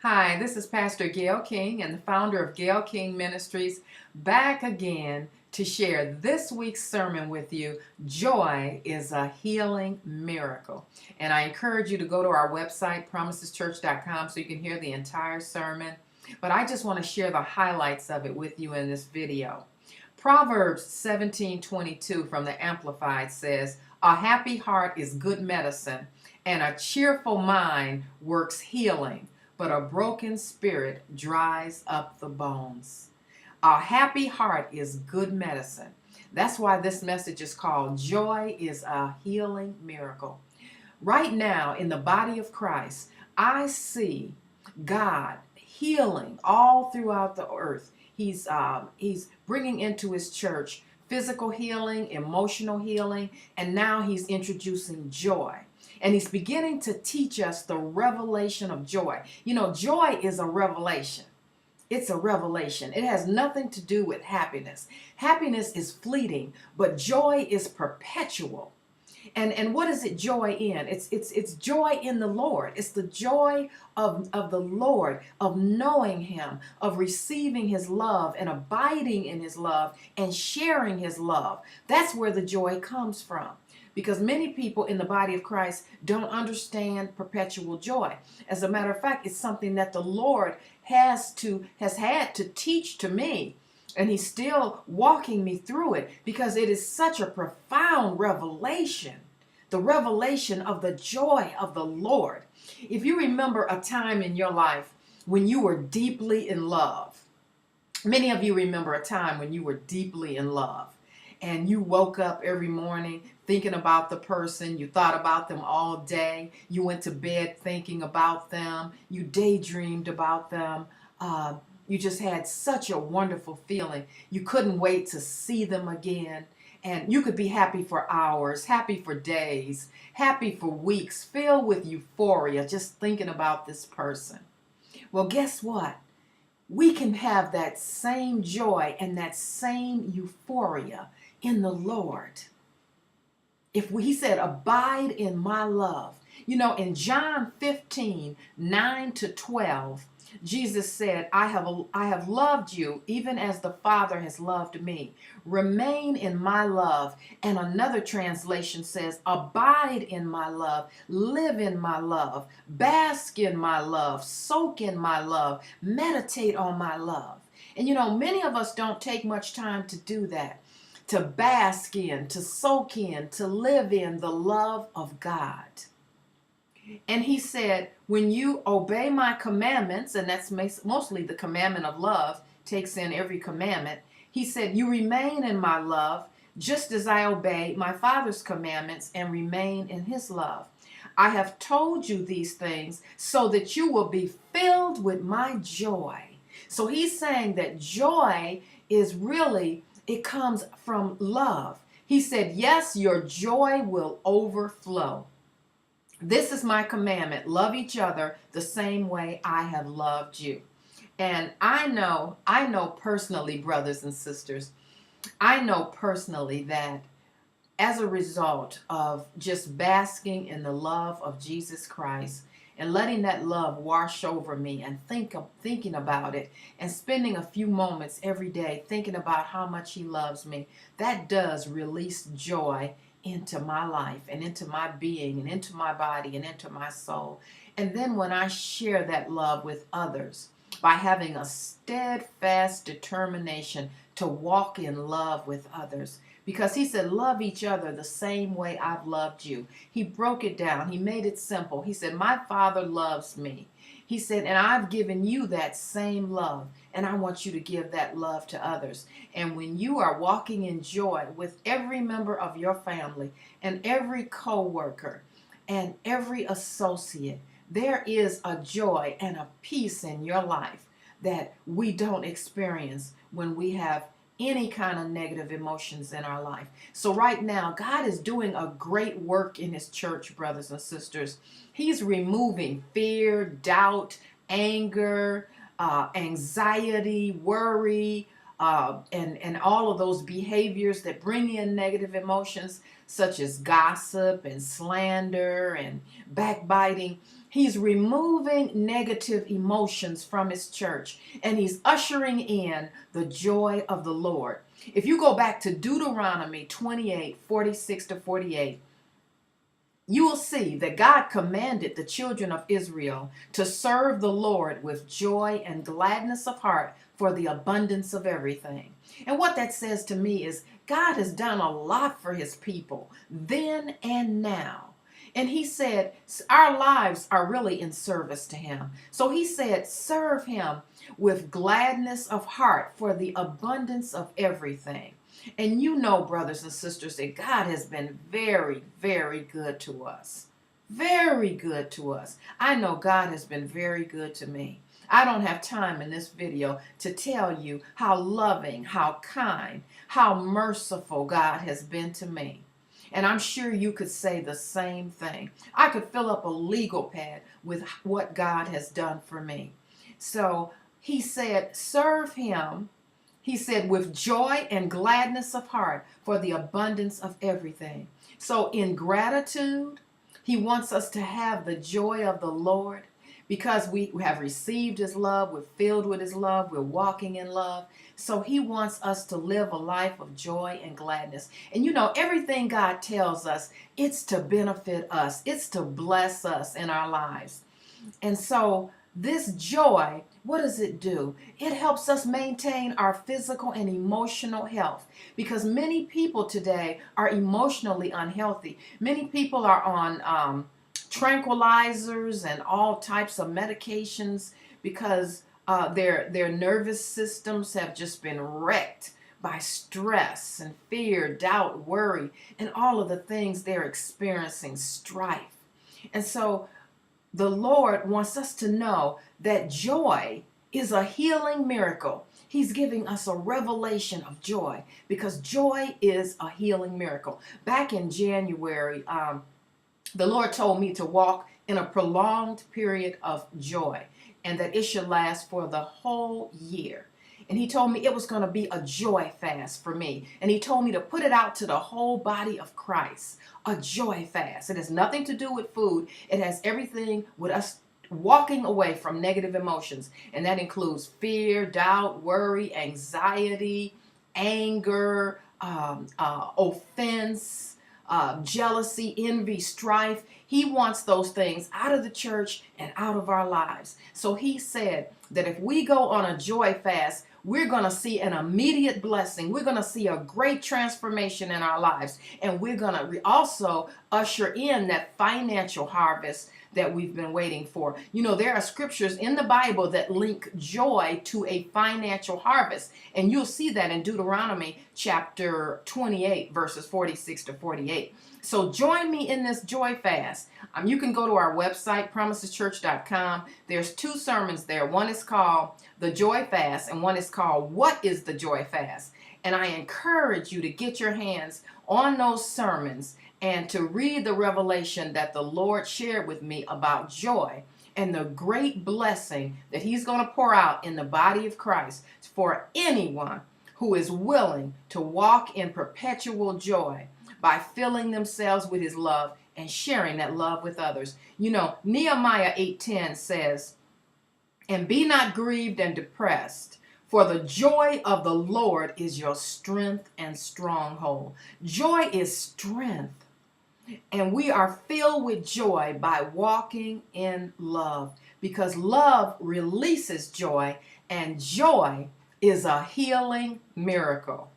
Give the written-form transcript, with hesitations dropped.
Hi, this is Pastor Gail King and the founder of Gail King Ministries, back again to share this week's sermon with you. Joy is a healing miracle. And I encourage you to go to our website, promiseschurch.com, so you can hear the entire sermon. But I just want to share the highlights of it with you in this video. Proverbs 17:22 from the Amplified says, "A happy heart is good medicine, and a cheerful mind works healing. But a broken spirit dries up the bones." A happy heart is good medicine. That's why this message is called Joy is a Healing Miracle. Right now, in the body of Christ, I see God healing all throughout the earth. He's bringing into his church physical healing, emotional healing, and now he's introducing joy. And he's beginning to teach us the revelation of joy. You know, joy is a revelation. It's a revelation. It has nothing to do with happiness. Happiness is fleeting, but joy is perpetual. And what is it joy in? It's joy in the Lord. It's the joy of the Lord, of knowing him, of receiving his love and abiding in his love and sharing his love. That's where the joy comes from. Because many people in the body of Christ don't understand perpetual joy. As a matter of fact, it's something that the Lord has had to teach to me. And he's still walking me through it because it is such a profound revelation. The revelation of the joy of the Lord. If you remember a time in your life when you were deeply in love, many of you remember a time when you were deeply in love and you woke up every morning thinking about the person, you thought about them all day, you went to bed thinking about them, you daydreamed about them, you just had such a wonderful feeling. You couldn't wait to see them again. And you could be happy for hours, happy for days, happy for weeks, filled with euphoria just thinking about this person. Well, guess what? We can have that same joy and that same euphoria in the Lord. He said, abide in my love. You know, in John 15:9-12, Jesus said, I have loved you even as the Father has loved me. Remain in my love. And another translation says, abide in my love, live in my love, bask in my love, soak in my love, meditate on my love. And you know, many of us don't take much time to do that, to bask in, to soak in, to live in the love of God. And he said, when you obey my commandments, and that's mostly the commandment of love, takes in every commandment. He said, you remain in my love, just as I obey my Father's commandments and remain in his love. I have told you these things so that you will be filled with my joy. So he's saying that joy is really, it comes from love. He said, yes, your joy will overflow. This is my commandment. Love each other the same way I have loved you. And I know personally, brothers and sisters, I know personally that as a result of just basking in the love of Jesus Christ and letting that love wash over me and thinking about it and spending a few moments every day thinking about how much he loves me, that does release joy into my life and into my being and into my body and into my soul. And then when I share that love with others by having a steadfast determination to walk in love with others, because he said, love each other the same way I've loved you. He broke it down. He made it simple. He said, my Father loves me. He said, and I've given you that same love, and I want you to give that love to others. And when you are walking in joy with every member of your family and every co-worker and every associate, there is a joy and a peace in your life that we don't experience when we have any kind of negative emotions in our life. So right now, God is doing a great work in his church, brothers and sisters. He's removing fear, doubt, anger, anxiety, worry, and all of those behaviors that bring in negative emotions, such as gossip and slander and backbiting. He's removing negative emotions from his church, and he's ushering in the joy of the Lord. If you go back to Deuteronomy 28:46-48, you will see that God commanded the children of Israel to serve the Lord with joy and gladness of heart for the abundance of everything. And what that says to me is God has done a lot for his people then and now. And he said, our lives are really in service to him. So he said, serve him with gladness of heart for the abundance of everything. And you know, brothers and sisters, that God has been very, very good to us. Very good to us. I know God has been very good to me. I don't have time in this video to tell you how loving, how kind, how merciful God has been to me. And I'm sure you could say the same thing. I could fill up a legal pad with what God has done for me. So he said, serve him. He said, with joy and gladness of heart for the abundance of everything. So in gratitude, he wants us to have the joy of the Lord because we have received his love. We're filled with his love. We're walking in love. So he wants us to live a life of joy and gladness. And you know, everything God tells us, it's to benefit us. It's to bless us in our lives. And so this joy, what does it do? It helps us maintain our physical and emotional health because many people today are emotionally unhealthy. Many people are on tranquilizers and all types of medications because their nervous systems have just been wrecked by stress and fear, doubt, worry, and all of the things they're experiencing, strife. And so the Lord wants us to know that joy is a healing miracle. He's giving us a revelation of joy because joy is a healing miracle. Back in January, the Lord told me to walk in a prolonged period of joy and that it should last for the whole year. And he told me it was going to be a joy fast for me. And he told me to put it out to the whole body of Christ. A joy fast. It has nothing to do with food. It has everything with us walking away from negative emotions. And that includes fear, doubt, worry, anxiety, anger, offense, jealousy, envy, strife. He wants those things out of the church and out of our lives. So he said that if we go on a joy fast, we're going to see an immediate blessing. We're going to see a great transformation in our lives. And we're going to also usher in that financial harvest that we've been waiting for. You know, there are scriptures in the Bible that link joy to a financial harvest. And you'll see that in Deuteronomy chapter 28, verses 46-48. So join me in this joy fast. You can go to our website, promiseschurch.com. There's 2 sermons there. One is called The Joy Fast, and one is called What is the Joy Fast? And I encourage you to get your hands on those sermons and to read the revelation that the Lord shared with me about joy and the great blessing that he's going to pour out in the body of Christ for anyone who is willing to walk in perpetual joy by filling themselves with his love and sharing that love with others. You know, Nehemiah 8:10 says, "And be not grieved and depressed, for the joy of the Lord is your strength and stronghold." Joy is strength. And we are filled with joy by walking in love because love releases joy, and joy is a healing miracle.